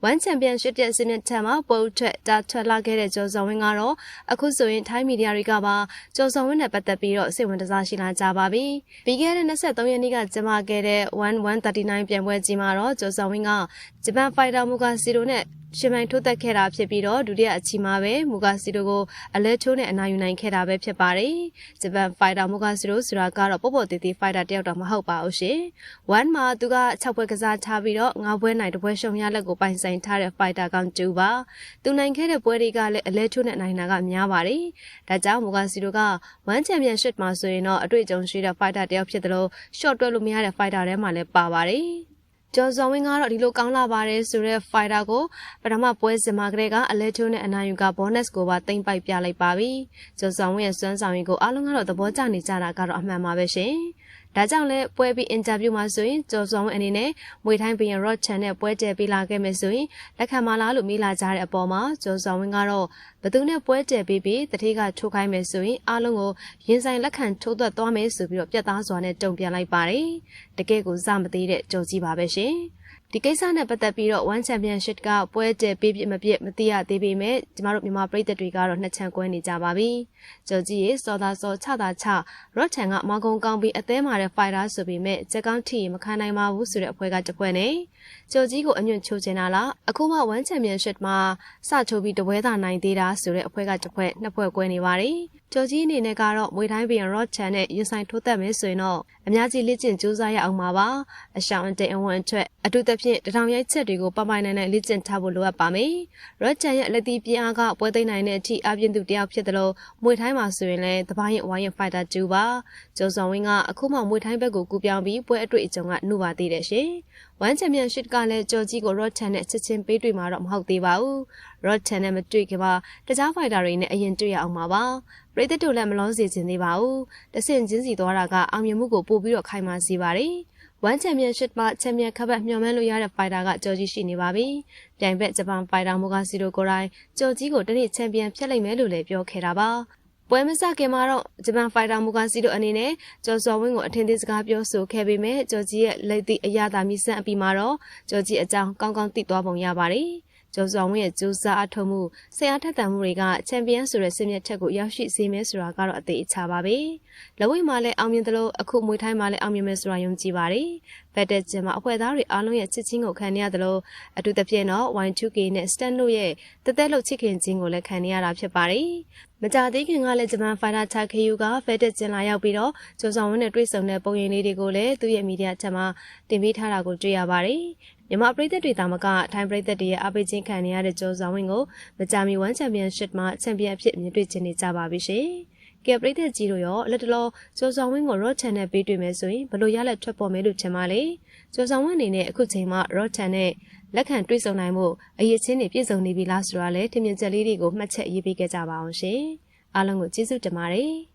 One championship ရဲ့ စနစ်ထက်မှာပိုထွက်တာထွက်လာခဲ့တဲ့ကျော်စော်ဝင်းကတော့အခုဆိုရင်ထိုင်းမီဒီယာတွေကပါကျော်စော်ဝင်းနဲ့ပတ်သက်ပြီးတော့စိတ်ဝင်စားရှိလာကြပါပြီ။ပြီးခဲ့တဲ့23ရက်နေ့ကကျင်းပခဲ့တဲ့139ပြိုင်ပွဲကြီးမှာတော့ကျော်စော်ဝင်းကဂျပန်ဖိုက်တာမူကာစီရိုနဲ့ရှင်မိုင်ထိုးသက်ခဲ့တာဖြစ်ပြီးတော့ဒုတိယအချီမှာပဲမူကာစီရိုကိုအလဲချိုးနဲ့အနိုင်ယူနိုင်ခဲ့တာပဲဖြစ်ပါတယ်။ဂျပန်ဖိုက်တာမူကာစီရိုဆိုတာကတော့ပေါ့ပေါ့တေးသေးဖိုက်တာတယောက်တော့မဟုတ်ပါဘူးရှင်။1မှာသူက6ပွဲကစားထားပြီးတော့9ပွဲနိုင်တစ်ပွဲရှုံးရလက်ကိုပိုင်ဆိုင်ထားတဲ့ဖိုက်တာကောင်တူပါ။သူနိုင်ခဲ့တဲ့ပွဲတွေကလည်းအလဲချိုးနဲ့နိုင်တာကများပါတယ်။ဒါကြောင့်မူကာစီရိုက1 championship မှာဆိုရင်တော့အတွေ့အကြုံရှိတဲ့ဖိုက်တာတယောက်ဖြစ်တယ်လို့ short တွဲလို့မရတဲ့ဖိုက်တာထဲမှာလည်းပါပါတယ်။ကျော်စော်ဝင်းကတော့ဒီလိုကောင်းလာပါတယ်ဆိုတဲ့ fighter ကိုပထမပွဲစဉ်မှာကလေးကအလဲချိုးနဲ့အနိုင်ယူက bonus ကိုပါသိမ့်ပိုက်ပြလိုက်ပါပြီ။ကျော်စော်ဝင်းရဲ့စွမ်းဆောင်ရည်ကိုအားလုံးကတော့သဘောကျနေကြတာကတော့အမှန်ပါပဲရှင်။ဒါကြောင့်လဲပွဲပြီးအင်တာဗျူးမှာဆိုရင်ကျော်စော်ဝင်းအနေနဲ့မွေထိုင်းဘီယန် Rod Chan နဲ့ပွဲတည်ပေးလာခဲ့မယ်ဆိုရင်လက်ခံမလားလို့မေးလာကြတဲ့အပေါ်မှာကျော်စော်ဝင်းကတော့ဘသူနဲ့ပွဲတည်ပေးပြီးတတိကထိုးခိုင်းမယ်ဆိုရင်အားလုံးကိုရင်ဆိုင်လက်ခံထိုးသွက်သွားမယ်ဆိုပြီးတော့ပြတ်သားစွာနဲ့တုံ့ပြန်လိုက်ပါတယ်။တကယ့်ကိုစမသေးတဲ့ကြော်ကြီးပါပဲရှင်။ဒီကိစ္စနဲ့ပတ်သက်ပြီးတော့1 championship ကပွဲတည်ပေးပြမပြမသိရသေးပေမဲ့ကျမတို့မြန်မာပြည်သက်တွေကတော့နှစ်ချမ်းကွဲနေကြပါပြီ။ကြော်ကြီးရေစောသားစောချတာချ Rod Chan ကမောင်ကုန်းကောင်းပြီးအသေးမာတဲ့ fighter ဆိုပေမဲ့ချက်ကောင်းထိမခံနိုင်ပါဘူးဆိုတဲ့အဖွဲ့ကတစ်ဖွဲ့နဲ့ကြော်ကြီးကိုအညွန့်ချိုးချင်တာလားအခုမှ1 championship မှာစချိုးပြီးတပွဲသာနိုင်သေးတာဆိုတဲ့အဖွဲ့ကတစ်ဖွဲ့နှစ်ဖွဲ့ကွဲနေပါတယ်။ကျော်ကြီးအနေနဲ့ကတော့မွေထိုင်းဘီယန် Rod Chan နဲ့ရင်ဆိုင်ထိုးသက်မယ်ဆိုရင်တော့အများကြီးလေ့ကျင့်ကြိုးစားရအောင်ပါပါအရှောင်းအတိမ်အဝန်းအထွက်အထူးသဖြင့်တထောင်ရိုက်ချက်တွေကိုပိုင်နိုင်လေ့ကျင့်ထားဖို့လိုအပ်ပါမယ်။ Rod Chan ရဲ့လက်သီးပြင်းအားကပွဲသိမ်းနိုင်တဲ့အထိအပြင်းသူတယောက်ဖြစ်တယ်လို့မွေထိုင်းမှာဆိုရင်လည်းတပိုင်းရင်ဝိုင်းရင် fighter 2ပါကျော်စော်ဝင်းကအခုမှမွေထိုင်းဘက်ကိုကူပြောင်းပြီးပွဲအတွေ့အကြုံကနှုတ်ပါသေးတယ်ရှင်။1 championship ကလည်းကျော်ကြီးကို Rod Chan နဲ့ချက်ချင်းပေးတွေ့မှာတော့မဟုတ်သေးပါဘူး။ Rod Chan နဲ့မတွေ့ခင်မှာတခြား fighter တွေနဲ့အရင်တွေ့ရအောင်ပါပါ။ပရိသတ်တို့လည်းမလုံးစေချင်သေးပါဘူး။တဆင့်ချင်းစီသွားတာကအောင်မြင်မှုကိုပို့ပြီးတော့ခိုင်မာစေပါတယ်။1 championship မှာ champion ခပတ်မျှော်မှန်းလို့ရတဲ့ fighter ကကျော်ကြီးရှိနေပါပြီ။ပြိုင်ဘက်ဂျပန် fighter မိုကာစီရိုကိုတိုင်းကျော်ကြီးကိုတနေ့ champion ဖြစ်လိမ့်မယ်လို့လည်းပြောခဲ့တာပါ။ပွဲမစခင်မှာတော့ဂျပန် fighter မိုကာစီရိုအနေနဲ့ကျော်စော်ဝင်းကိုအထင်သေးစကားပြောဆိုခဲ့ပေမဲ့ကျော်ကြီးရဲ့လက်သည့်အရာသာမြစ်ဆန့်အပြီးမှာတော့ကျော်ကြီးအကြောင်းကောင်းကောင်းသိသွားပုံရပါတယ်။ကျော်စော်ဝင်းရဲ့ကြိုးစားအထောက်မှုဆရာထက်သန်မှုတွေကချန်ပီယံဆိုတဲ့စင်မြတ်ထက်ကိုရောက်ရှိစေမယ်ဆိုတာကတော့အသေးအချပါပဲ။လက်ဝိတ်မှာလည်းအောင်မြင်သလိုအခုမွေထိုင်းမှာလည်းအောင်မြင်မယ်ဆိုတာယုံကြည်ပါတယ်။ဘက်တက်ဂျင်မှာအဖွဲ့သားတွေအားလုံးရဲ့ချစ်ချင်းကိုခံရသလိုအထူးသဖြင့်တော့ Y2K နဲ့ Stan တို့ရဲ့တက်တက်လို့ချစ်ခင်ခြင်းကိုလည်းခံရတာဖြစ်ပါတယ်။မကြသေးခင်ကလည်းဂျပန်ဖိုင်တာချာခေယူကဖက်တက်ကျင်လာရောက်ပြီးတော့ကျော်ဆောင်ဝင်းနဲ့တွေ့ဆုံတဲ့ပုံရိပ်လေးတွေကိုလည်းသူ့ရဲ့မီဒီယာထက်မှတင်ပေးထားတာကိုတွေ့ရပါတယ်။မြန်မာပြည်သက်တွေတာမကထိုင်းပြည်သက်တွေရဲ့အားပေးခြင်းခံရတဲ့ကျော်ဆောင်ဝင်းကိုမကြာမီ1 championship မှာချန်ပီယံအဖြစ်မြင်တွေ့ချင်နေကြပါပြီရှင်။ကဲပြည်သက်ကြီးတို့ရောလက်တလောကျော်ဆောင်ဝင်းကို Rod Chan နဲ့ပေးတွေ့မယ်ဆိုရင်ဘလို့ရလက်ထွက်ပေါ်မယ်လို့ထင်ပါလေ။ကျော်ဆောင်ဝင်းအနေနဲ့အခုချိန်မှာ Rod Chan နဲ့လက်ခံတွေ့ဆုံနိုင်မှုအရေးချင်းတွေပြည့်စုံနေပြီလားဆိုတာလဲထင်မြင်ချက်လေးတွေကိုမှတ်ချက်ရေးပေးခဲ့ကြပါအောင်ရှင်။အားလုံးကိုကျေးဇူးတင်ပါတယ်။